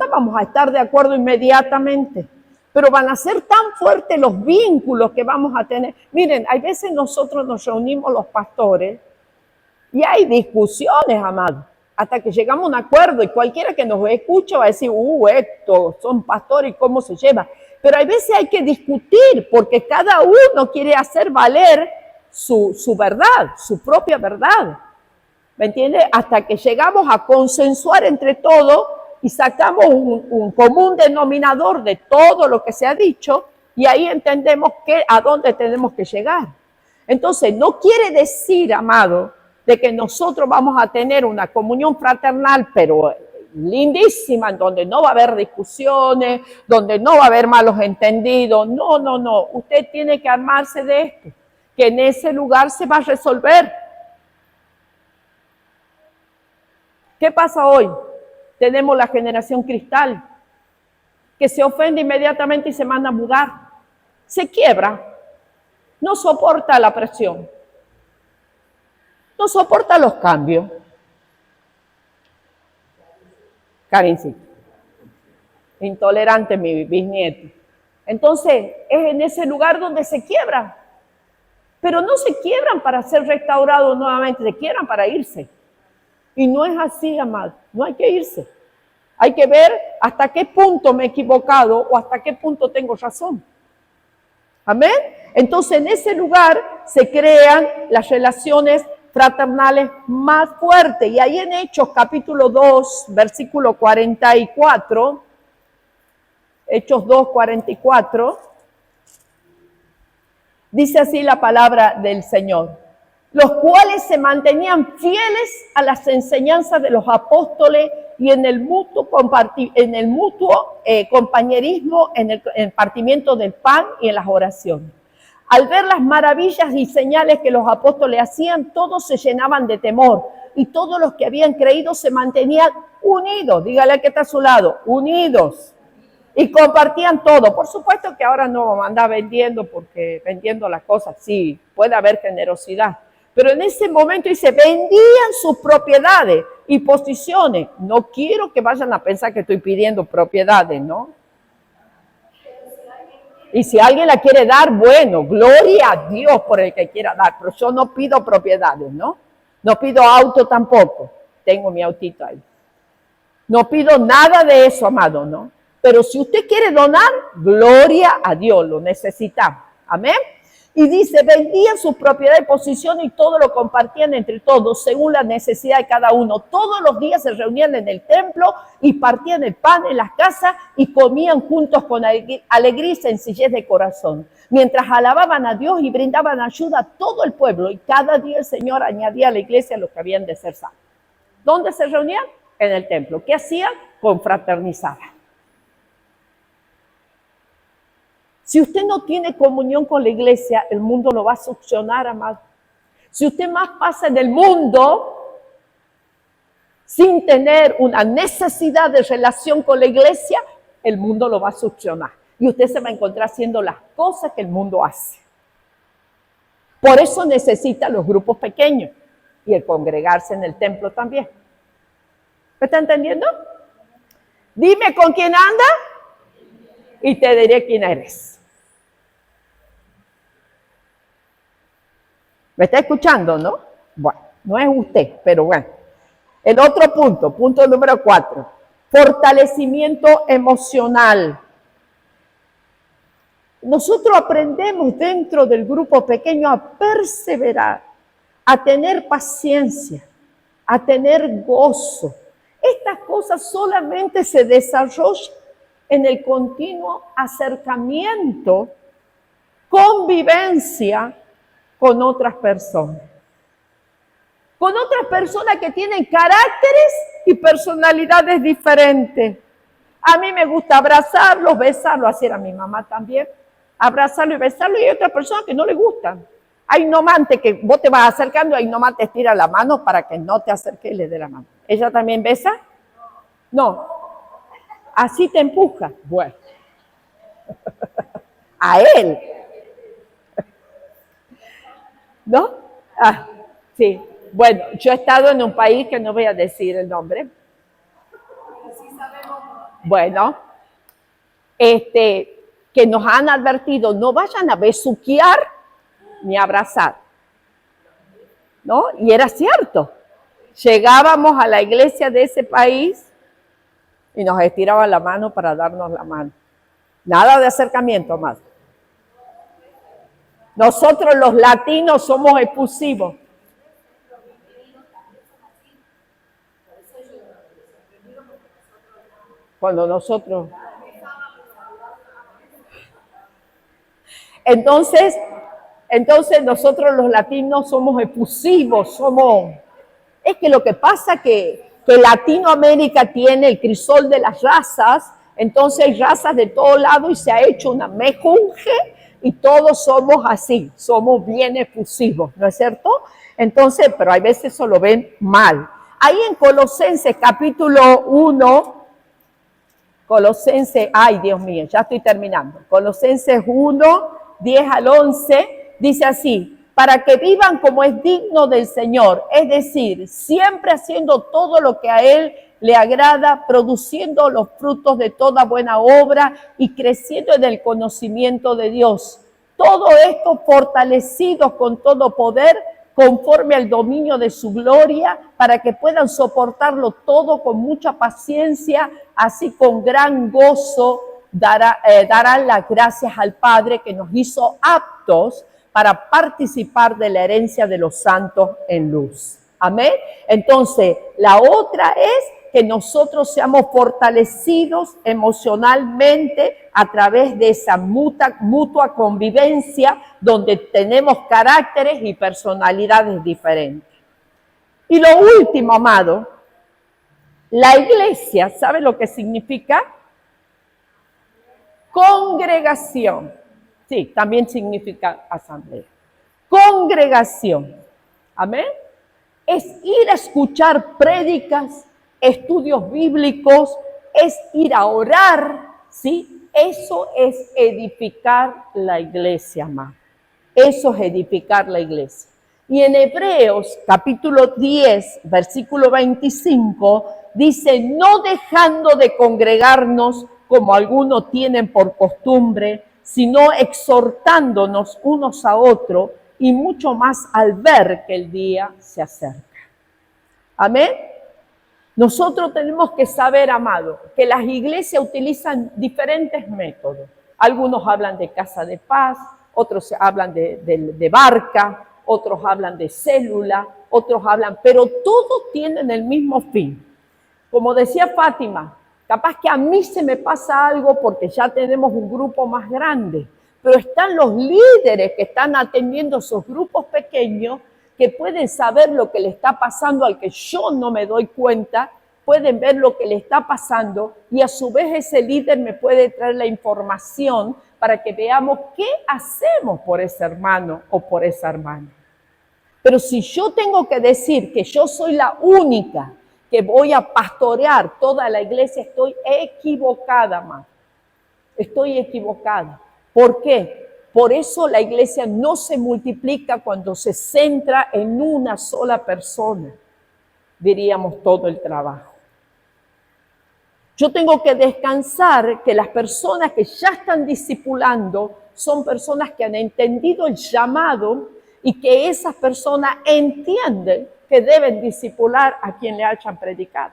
vamos a estar de acuerdo inmediatamente, pero van a ser tan fuertes los vínculos que vamos a tener. Miren, hay veces nosotros nos reunimos los pastores y hay discusiones, amado. hasta que llegamos a un acuerdo y cualquiera que nos escucha va a decir, estos son pastores, ¿cómo se lleva? Pero hay veces hay que discutir porque cada uno quiere hacer valer su verdad, su propia verdad. ¿Me entiende? Hasta que llegamos a consensuar entre todos y sacamos un común denominador de todo lo que se ha dicho y ahí entendemos a dónde tenemos que llegar. Entonces, no quiere decir, amado, de que nosotros vamos a tener una comunión fraternal, pero lindísima, en donde no va a haber discusiones, donde no va a haber malos entendidos. No, no, no. Usted tiene que armarse de esto, que en ese lugar se va a resolver. ¿Qué pasa hoy? Tenemos la generación cristal, que se ofende inmediatamente y se manda a mudar. Se quiebra. No soporta la presión. No soporta los cambios. Karincito. Intolerante mi bisnieto. Entonces, es en ese lugar donde se quiebran. Pero no se quiebran para ser restaurados nuevamente, se quiebran para irse. Y no es así, amado. No hay que irse. Hay que ver hasta qué punto me he equivocado o hasta qué punto tengo razón. Amén. Entonces, en ese lugar se crean las relaciones fraternales más fuertes. Y ahí en Hechos capítulo 2, versículo 44, Hechos 2, 44, dice así la palabra del Señor. Los cuales se mantenían fieles a las enseñanzas de los apóstoles y en el mutuo compañerismo, en el partimiento del pan y en las oraciones. Al ver las maravillas y señales que los apóstoles hacían, todos se llenaban de temor y todos los que habían creído se mantenían unidos. Dígale al que está a su lado, unidos. Y compartían todo. Por supuesto que ahora no anda vendiendo, porque vendiendo las cosas sí, puede haber generosidad. Pero en ese momento dice, vendían sus propiedades y posiciones. No quiero que vayan a pensar que estoy pidiendo propiedades, ¿no? Y si alguien la quiere dar, bueno, gloria a Dios por el que quiera dar. Pero yo no pido propiedades, ¿no? No pido auto tampoco. Tengo mi autito ahí. No pido nada de eso, amado, ¿no? Pero si usted quiere donar, gloria a Dios, lo necesitamos. Amén. Y dice, vendían sus propiedades y posiciones y todo lo compartían entre todos, según la necesidad de cada uno. Todos los días se reunían en el templo y partían el pan en las casas y comían juntos con alegría y sencillez de corazón. Mientras alababan a Dios y brindaban ayuda a todo el pueblo. Y cada día el Señor añadía a la iglesia los que habían de ser salvos. ¿Dónde se reunían? En el templo. ¿Qué hacían? Confraternizaban. Si usted no tiene comunión con la iglesia, el mundo lo va a succionar, amado. Si usted más pasa en el mundo sin tener una necesidad de relación con la iglesia, el mundo lo va a succionar. Y usted se va a encontrar haciendo las cosas que el mundo hace. Por eso necesita los grupos pequeños y el congregarse en el templo también. ¿Me está entendiendo? Dime con quién anda y te diré quién eres. ¿Me está escuchando, no? Bueno, no es usted, pero bueno. El otro punto número 4. Fortalecimiento emocional. Nosotros aprendemos dentro del grupo pequeño a perseverar, a tener paciencia, a tener gozo. Estas cosas solamente se desarrollan en el continuo acercamiento, convivencia con otras personas. Con otras personas que tienen caracteres y personalidades diferentes. A mí me gusta abrazarlos, besarlos, así era mi mamá también. Abrazarlo y besarlo, y hay otras personas que no le gustan. Hay nomante que vos te vas acercando, hay nomante estira la mano para que no te acerques y le dé la mano. ¿Ella también besa? No. Así te empuja. Bueno. A él. ¿No? Ah, sí. Bueno, yo he estado en un país que no voy a decir el nombre. Bueno, que nos han advertido, no vayan a besuquear ni a abrazar. ¿No? Y era cierto. llegábamos a la iglesia de ese país y nos estiraban la mano para darnos la mano. Nada de acercamiento más. Nosotros los latinos somos efusivos. Cuando nosotros... Entonces nosotros los latinos somos efusivos, Es que lo que pasa que Latinoamérica tiene el crisol de las razas, entonces hay razas de todo lado y se ha hecho una mejunje y todos somos así, somos bien efusivos, ¿no es cierto? Entonces, pero hay veces eso lo ven mal. Ahí en Colosenses capítulo 1, ay Dios mío, ya estoy terminando. Colosenses 1, 10 al 11, dice así: para que vivan como es digno del Señor, es decir, siempre haciendo todo lo que a Él le agrada, produciendo los frutos de toda buena obra y creciendo en el conocimiento de Dios. Todo esto fortalecidos con todo poder, conforme al dominio de su gloria, para que puedan soportarlo todo con mucha paciencia, así con gran gozo darán las gracias al Padre que nos hizo aptos para participar de la herencia de los santos en luz. Amén. Entonces, la otra es que nosotros seamos fortalecidos emocionalmente a través de esa mutua convivencia donde tenemos caracteres y personalidades diferentes. Y lo último, amado, la iglesia, ¿sabe lo que significa? Congregación. Sí, también significa asamblea. Congregación. Amén. Es ir a escuchar prédicas, estudios bíblicos, es ir a orar, ¿sí? Eso es edificar la iglesia, amado. Eso es edificar la iglesia. Y en Hebreos capítulo 10, versículo 25, dice: no dejando de congregarnos como algunos tienen por costumbre, sino exhortándonos unos a otros, y mucho más al ver que el día se acerca. Amén. Nosotros tenemos que saber, amado, que las iglesias utilizan diferentes métodos. Algunos hablan de casa de paz, otros hablan de barca, otros hablan de célula, otros hablan, pero todos tienen el mismo fin. Como decía Fátima, capaz que a mí se me pasa algo porque ya tenemos un grupo más grande, pero están los líderes que están atendiendo esos grupos pequeños que pueden saber lo que le está pasando al que yo no me doy cuenta, pueden ver lo que le está pasando y a su vez ese líder me puede traer la información para que veamos qué hacemos por ese hermano o por esa hermana. Pero si yo tengo que decir que yo soy la única que voy a pastorear toda la iglesia, estoy equivocada, amado. Estoy equivocada. ¿Por qué? Por eso la iglesia no se multiplica cuando se centra en una sola persona, diríamos todo el trabajo. Yo tengo que descansar que las personas que ya están discipulando son personas que han entendido el llamado y que esas personas entienden que deben discipular a quien le hayan predicado.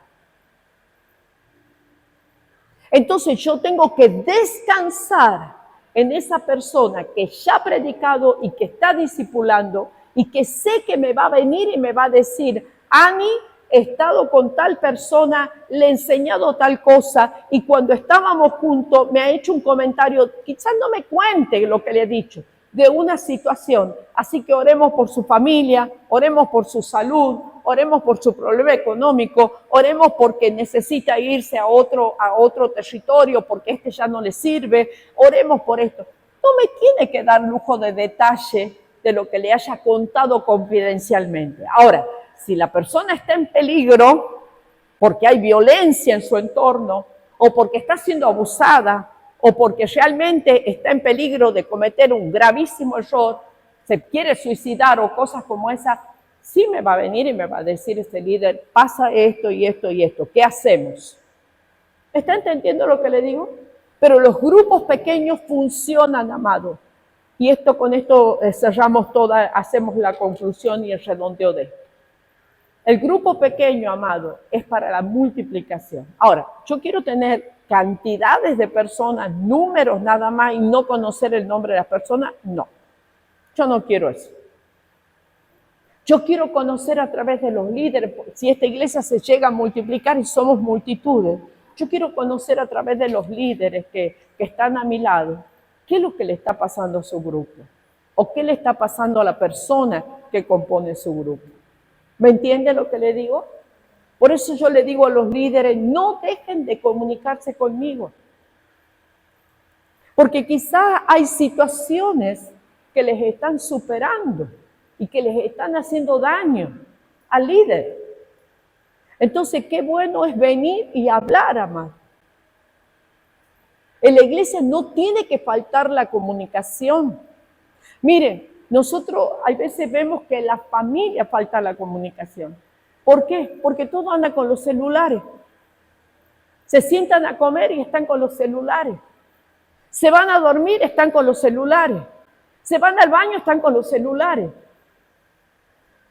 Entonces yo tengo que descansar en esa persona que ya ha predicado y que está discipulando y que sé que me va a venir y me va a decir: Ani, he estado con tal persona, le he enseñado tal cosa y cuando estábamos juntos me ha hecho un comentario, quizás no me cuente lo que le he dicho, de una situación. Así que oremos por su familia, oremos por su salud, oremos por su problema económico, oremos porque necesita irse a otro territorio, porque este ya no le sirve, oremos por esto. No me tiene que dar lujo de detalle de lo que le haya contado confidencialmente. Ahora, si la persona está en peligro, porque hay violencia en su entorno, o porque está siendo abusada, o porque realmente está en peligro de cometer un gravísimo error, se quiere suicidar o cosas como esa, sí me va a venir y me va a decir este líder: pasa esto y esto y esto, ¿qué hacemos? ¿Está entendiendo lo que le digo? Pero los grupos pequeños funcionan, amado. Y con esto cerramos hacemos la conclusión y el redondeo de esto. El grupo pequeño, amado, es para la multiplicación. Ahora, yo quiero tener cantidades de personas, números nada más y no conocer el nombre de las personas. No, yo no quiero eso. Yo quiero conocer a través de los líderes. Si esta iglesia se llega a multiplicar y somos multitudes, yo quiero conocer a través de los líderes que están a mi lado, qué es lo que le está pasando a su grupo o qué le está pasando a la persona que compone su grupo. ¿Me entiende lo que le digo? Por eso yo le digo a los líderes, no dejen de comunicarse conmigo. Porque quizás hay situaciones que les están superando y que les están haciendo daño al líder. Entonces, qué bueno es venir y hablar, amado. En la iglesia no tiene que faltar la comunicación. Miren, nosotros a veces vemos que en la familia falta la comunicación. ¿Por qué? Porque todos andan con los celulares. Se sientan a comer y están con los celulares. Se van a dormir, están con los celulares. Se van al baño, están con los celulares.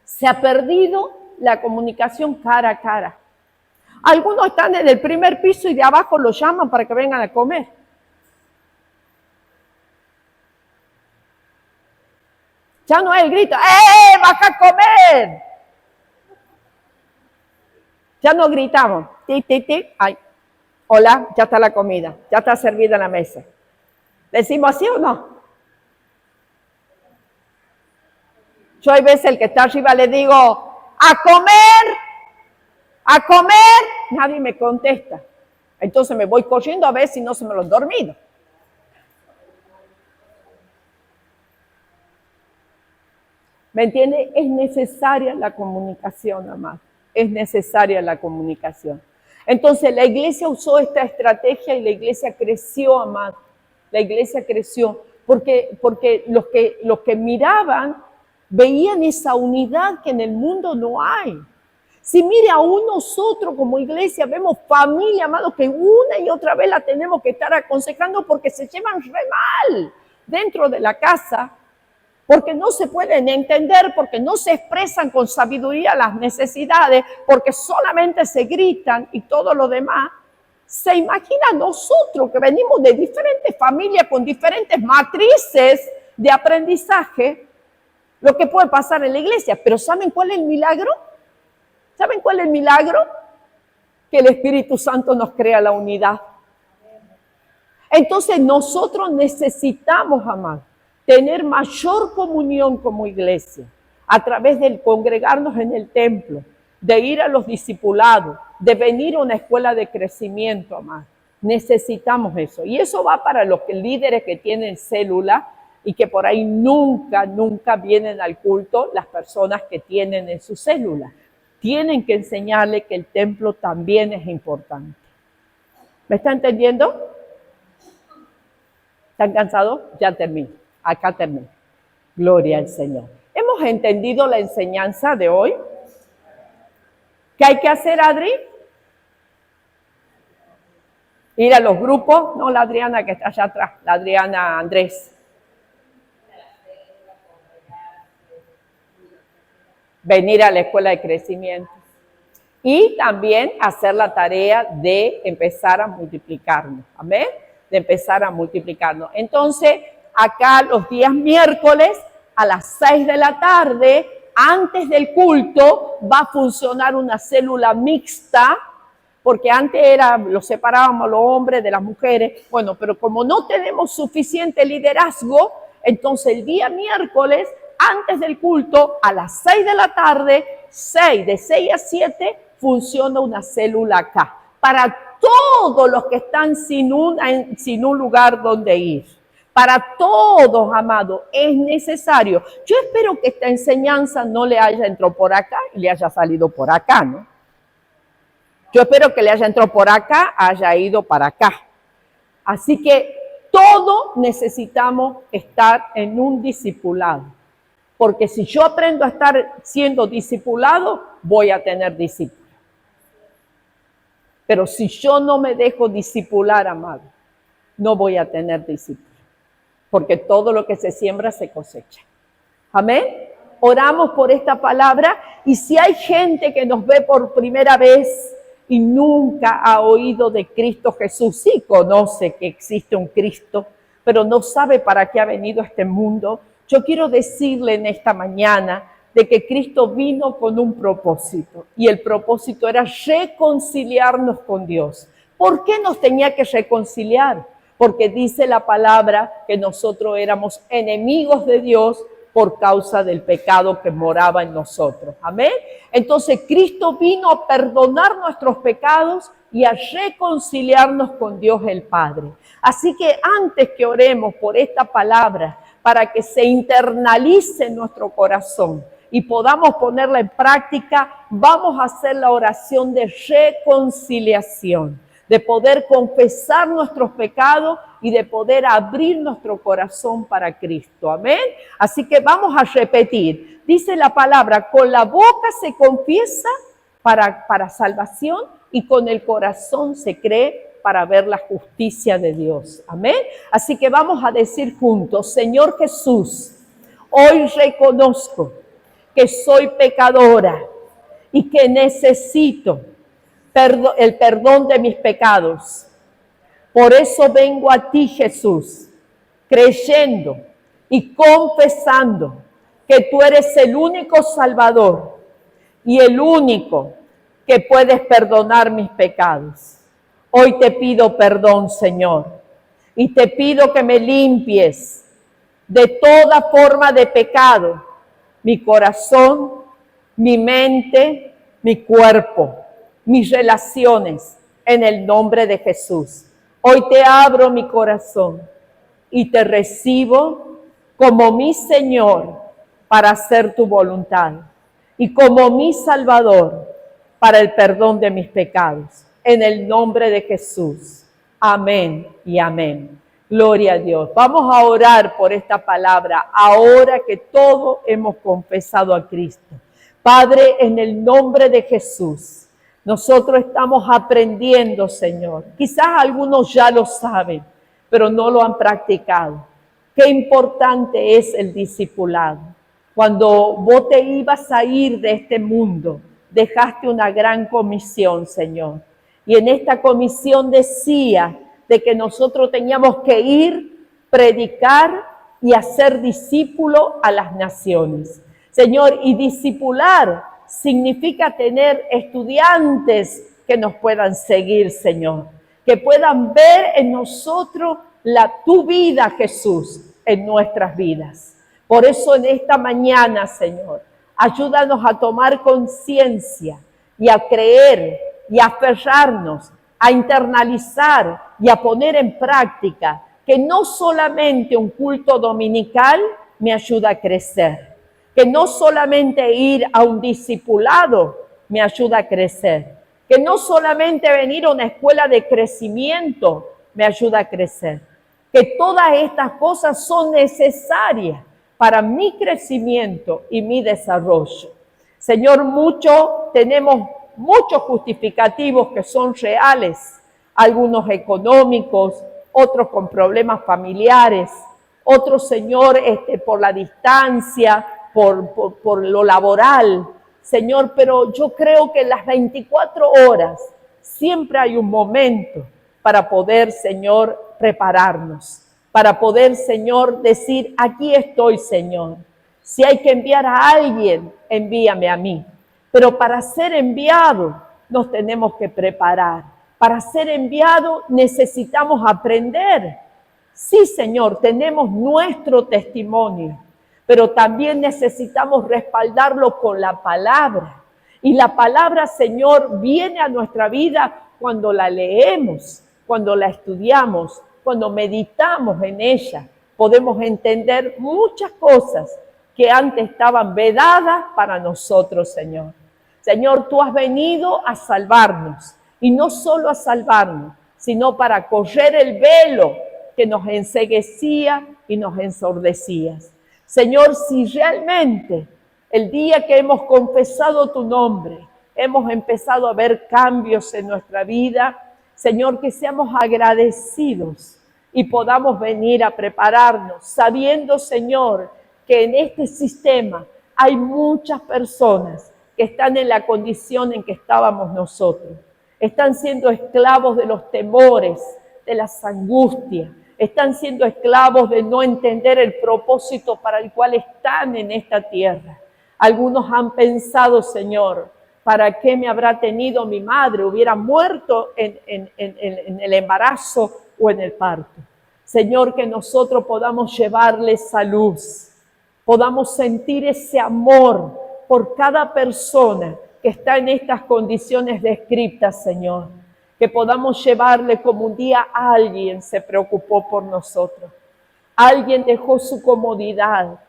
Se ha perdido la comunicación cara a cara. Algunos están en el primer piso y de abajo los llaman para que vengan a comer. Ya no es el grito, ¡eh, baja a comer! Ya no gritamos, ay, hola, ya está la comida, ya está servida en la mesa. ¿Decimos así o no? Yo hay veces el que está arriba le digo, ¡a comer! ¡A comer! Nadie me contesta. Entonces me voy corriendo a ver si no se me lo han dormido. ¿Me entiende? Es necesaria la comunicación, amado. Es necesaria la comunicación. Entonces la iglesia usó esta estrategia y la iglesia creció, amado. La iglesia creció porque los que miraban veían esa unidad que en el mundo no hay. Si mire, aún nosotros como iglesia vemos familia, amado, que una y otra vez la tenemos que estar aconsejando porque se llevan re mal dentro de la casa, porque no se pueden entender, porque no se expresan con sabiduría las necesidades, porque solamente se gritan y todo lo demás. ¿Se imagina nosotros que venimos de diferentes familias con diferentes matrices de aprendizaje, lo que puede pasar en la iglesia? Pero ¿saben cuál es el milagro? ¿Saben cuál es el milagro? Que el Espíritu Santo nos crea la unidad. Entonces nosotros necesitamos, amados, tener mayor comunión como iglesia a través del congregarnos en el templo, de ir a los discipulados, de venir a una escuela de crecimiento, amados. Necesitamos eso. Y eso va para los líderes que tienen célula y que por ahí nunca vienen al culto, las personas que tienen en su célula. Tienen que enseñarle que el templo también es importante. ¿Me está entendiendo? ¿Están cansados? Ya termino. Acá termino. Gloria al Señor. ¿Hemos entendido la enseñanza de hoy? ¿Qué hay que hacer, Adri? Ir a los grupos. No, la Adriana que está allá atrás. La Adriana Andrés. Venir a la escuela de crecimiento. Y también hacer la tarea de empezar a multiplicarnos. Amén. De empezar a multiplicarnos. Entonces, acá los días miércoles a las 6 de la tarde, antes del culto, va a funcionar una célula mixta, porque antes lo separábamos los hombres de las mujeres. Bueno, pero como no tenemos suficiente liderazgo, entonces el día miércoles, antes del culto, a las 6 de la tarde, de 6 a 7, funciona una célula acá. Para todos los que están sin un lugar donde ir. Para todos, amados, es necesario. Yo espero que esta enseñanza no le haya entrado por acá y le haya salido por acá, ¿no? Yo espero que le haya entrado por acá, haya ido para acá. Así que todos necesitamos estar en un discipulado. Porque si yo aprendo a estar siendo discipulado, voy a tener discípulos. Pero si yo no me dejo discipular, amado, no voy a tener discípulos. Porque todo lo que se siembra se cosecha. Amén. Oramos por esta palabra y si hay gente que nos ve por primera vez y nunca ha oído de Cristo Jesús, sí conoce que existe un Cristo, pero no sabe para qué ha venido a este mundo, yo quiero decirle en esta mañana de que Cristo vino con un propósito y el propósito era reconciliarnos con Dios. ¿Por qué nos tenía que reconciliar? Porque dice la palabra que nosotros éramos enemigos de Dios por causa del pecado que moraba en nosotros. Amén. Entonces Cristo vino a perdonar nuestros pecados y a reconciliarnos con Dios el Padre. Así que antes que oremos por esta palabra, para que se internalice en nuestro corazón y podamos ponerla en práctica, vamos a hacer la oración de reconciliación, de poder confesar nuestros pecados y de poder abrir nuestro corazón para Cristo. Amén. Así que vamos a repetir. Dice la palabra, con la boca se confiesa para salvación y con el corazón se cree para ver la justicia de Dios. Amén. Así que vamos a decir juntos, Señor Jesús, hoy reconozco que soy pecadora y que necesito el perdón de mis pecados. Por eso vengo a ti, Jesús, creyendo y confesando que tú eres el único Salvador y el único que puedes perdonar mis pecados. Hoy te pido perdón, Señor, y te pido que me limpies de toda forma de pecado, mi corazón, mi mente, mi cuerpo, mis relaciones, en el nombre de Jesús. Hoy te abro mi corazón y te recibo como mi Señor para hacer tu voluntad y como mi Salvador para el perdón de mis pecados. En el nombre de Jesús. Amén y amén. Gloria a Dios. Vamos a orar por esta palabra ahora que todos hemos confesado a Cristo. Padre, en el nombre de Jesús, nosotros estamos aprendiendo, Señor. Quizás algunos ya lo saben, pero no lo han practicado. Qué importante es el discipulado. Cuando vos te ibas a ir de este mundo, dejaste una gran comisión, Señor. Y en esta comisión decía de que nosotros teníamos que ir, predicar y hacer discípulo a las naciones. Señor, y discipular significa tener estudiantes que nos puedan seguir, Señor. Que puedan ver en nosotros tu vida, Jesús, en nuestras vidas. Por eso en esta mañana, Señor, ayúdanos a tomar conciencia y a creer y a aferrarnos, a internalizar y a poner en práctica que no solamente un culto dominical me ayuda a crecer, que no solamente ir a un discipulado me ayuda a crecer, que no solamente venir a una escuela de crecimiento me ayuda a crecer, que todas estas cosas son necesarias para mi crecimiento y mi desarrollo. Señor, tenemos muchos justificativos que son reales, algunos económicos, otros con problemas familiares, otros, Señor, por la distancia, por lo laboral. Señor, pero yo creo que en las 24 horas siempre hay un momento para poder, Señor, prepararnos, para poder, Señor, decir, aquí estoy, Señor. Si hay que enviar a alguien, envíame a mí. Pero para ser enviado nos tenemos que preparar. Para ser enviado necesitamos aprender. Sí, Señor, tenemos nuestro testimonio, pero también necesitamos respaldarlo con la palabra. Y la palabra, Señor, viene a nuestra vida cuando la leemos, cuando la estudiamos, cuando meditamos en ella. Podemos entender muchas cosas que antes estaban vedadas para nosotros, Señor. Señor, tú has venido a salvarnos, y no solo a salvarnos, sino para correr el velo que nos enceguecía y nos ensordecía. Señor, si realmente el día que hemos confesado tu nombre, hemos empezado a ver cambios en nuestra vida, Señor, que seamos agradecidos y podamos venir a prepararnos, sabiendo, Señor, que en este sistema Hay muchas personas que están en la condición en que estábamos nosotros. Están siendo esclavos de los temores, de las angustias. Están siendo esclavos de no entender el propósito para el cual están en esta tierra. Algunos han pensado, Señor, ¿para qué me habrá tenido mi madre? Hubiera muerto en el embarazo o en el parto. Señor, que nosotros podamos llevarle esa luz, podamos sentir ese amor por cada persona que está en estas condiciones descritas, Señor. Que podamos llevarle como un día alguien se preocupó por nosotros. Alguien dejó su comodidad.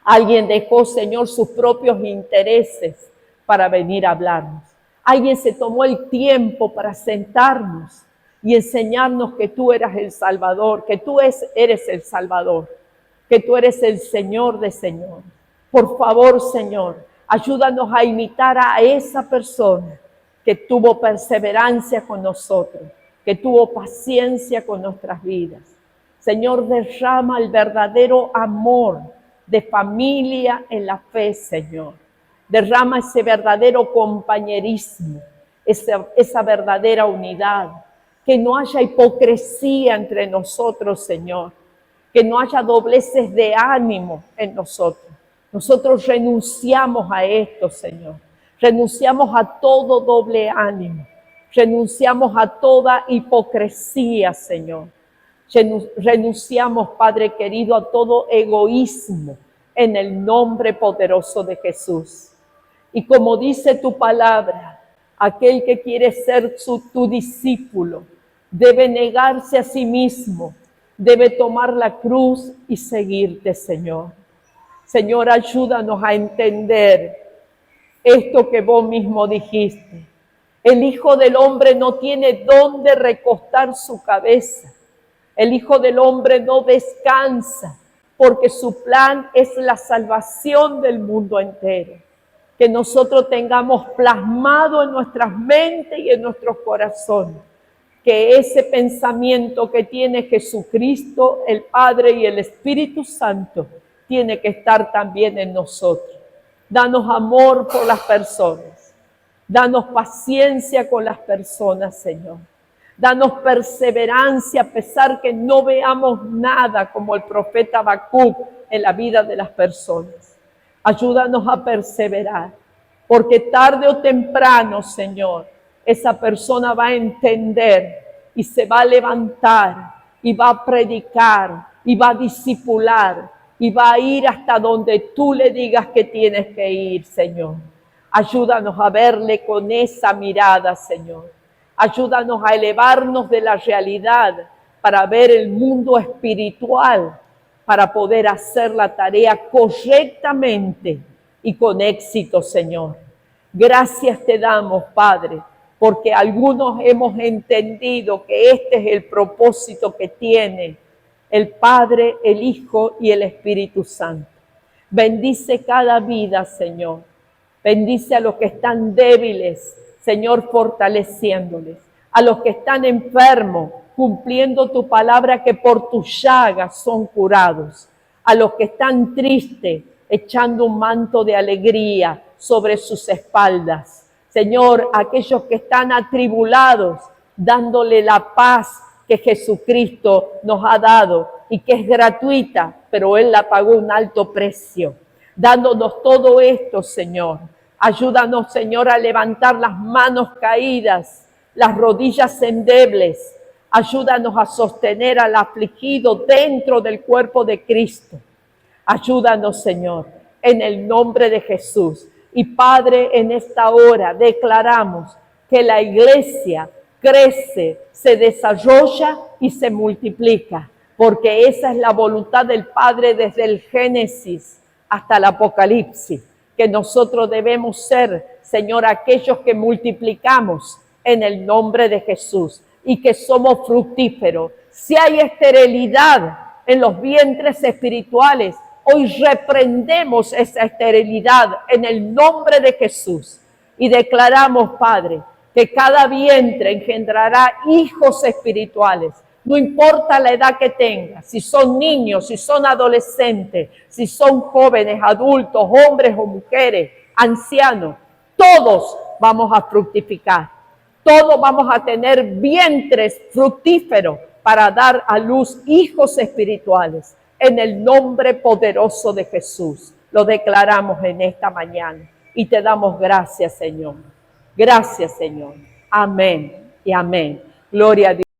Alguien dejó, Señor, sus propios intereses para venir a hablarnos. Alguien se tomó el tiempo para sentarnos y enseñarnos que tú eras el Salvador, que tú eres el Salvador, que tú eres el Señor de Señor. Por favor, Señor, ayúdanos a imitar a esa persona que tuvo perseverancia con nosotros, que tuvo paciencia con nuestras vidas. Señor, derrama el verdadero amor de familia en la fe, Señor. Derrama ese verdadero compañerismo, esa verdadera unidad. Que no haya hipocresía entre nosotros, Señor. Que no haya dobleces de ánimo en nosotros. Nosotros renunciamos a esto, Señor. Renunciamos a todo doble ánimo. Renunciamos a toda hipocresía, Señor. Renunciamos, Padre querido, a todo egoísmo en el nombre poderoso de Jesús. Y como dice tu palabra, aquel que quiere ser tu discípulo debe negarse a sí mismo, debe tomar la cruz y seguirte, Señor. Señor, ayúdanos a entender esto que vos mismo dijiste. El Hijo del Hombre no tiene dónde recostar su cabeza. El Hijo del Hombre no descansa, porque su plan es la salvación del mundo entero. Que nosotros tengamos plasmado en nuestras mentes y en nuestros corazones que ese pensamiento que tiene Jesucristo, el Padre y el Espíritu Santo, tiene que estar también en nosotros. Danos amor por las personas. Danos paciencia con las personas, Señor. Danos perseverancia a pesar que no veamos nada como el profeta Habacuc en la vida de las personas. Ayúdanos a perseverar, porque tarde o temprano, Señor, esa persona va a entender y se va a levantar y va a predicar y va a discipular y va a ir hasta donde tú le digas que tienes que ir, Señor. Ayúdanos a verle con esa mirada, Señor. Ayúdanos a elevarnos de la realidad para ver el mundo espiritual, para poder hacer la tarea correctamente y con éxito, Señor. Gracias te damos, Padre, porque algunos hemos entendido que este es el propósito que tiene el Padre, el Hijo y el Espíritu Santo. Bendice cada vida, Señor. Bendice a los que están débiles, Señor, fortaleciéndoles. A los que están enfermos, cumpliendo tu palabra que por tus llagas son curados. A los que están tristes, echando un manto de alegría sobre sus espaldas. Señor, aquellos que están atribulados, dándole la paz que Jesucristo nos ha dado y que es gratuita, pero Él la pagó un alto precio. Dándonos todo esto, Señor. Ayúdanos, Señor, a levantar las manos caídas, las rodillas endebles. Ayúdanos a sostener al afligido dentro del cuerpo de Cristo. Ayúdanos, Señor, en el nombre de Jesús. Y Padre, en esta hora declaramos que la iglesia crece, se desarrolla y se multiplica, porque esa es la voluntad del Padre desde el Génesis hasta el Apocalipsis, que nosotros debemos ser, Señor, aquellos que multiplicamos en el nombre de Jesús y que somos fructíferos. Si hay esterilidad en los vientres espirituales, hoy reprendemos esa esterilidad en el nombre de Jesús y declaramos, Padre, que cada vientre engendrará hijos espirituales, No importa la edad que tengan, si son niños, si son adolescentes, si son jóvenes, adultos, hombres o mujeres, ancianos, todos vamos a fructificar. Todos vamos a tener vientres fructíferos para dar a luz hijos espirituales. En el nombre poderoso de Jesús, lo declaramos en esta mañana y te damos gracias, Señor. Gracias, Señor. Amén y amén. Gloria a Dios.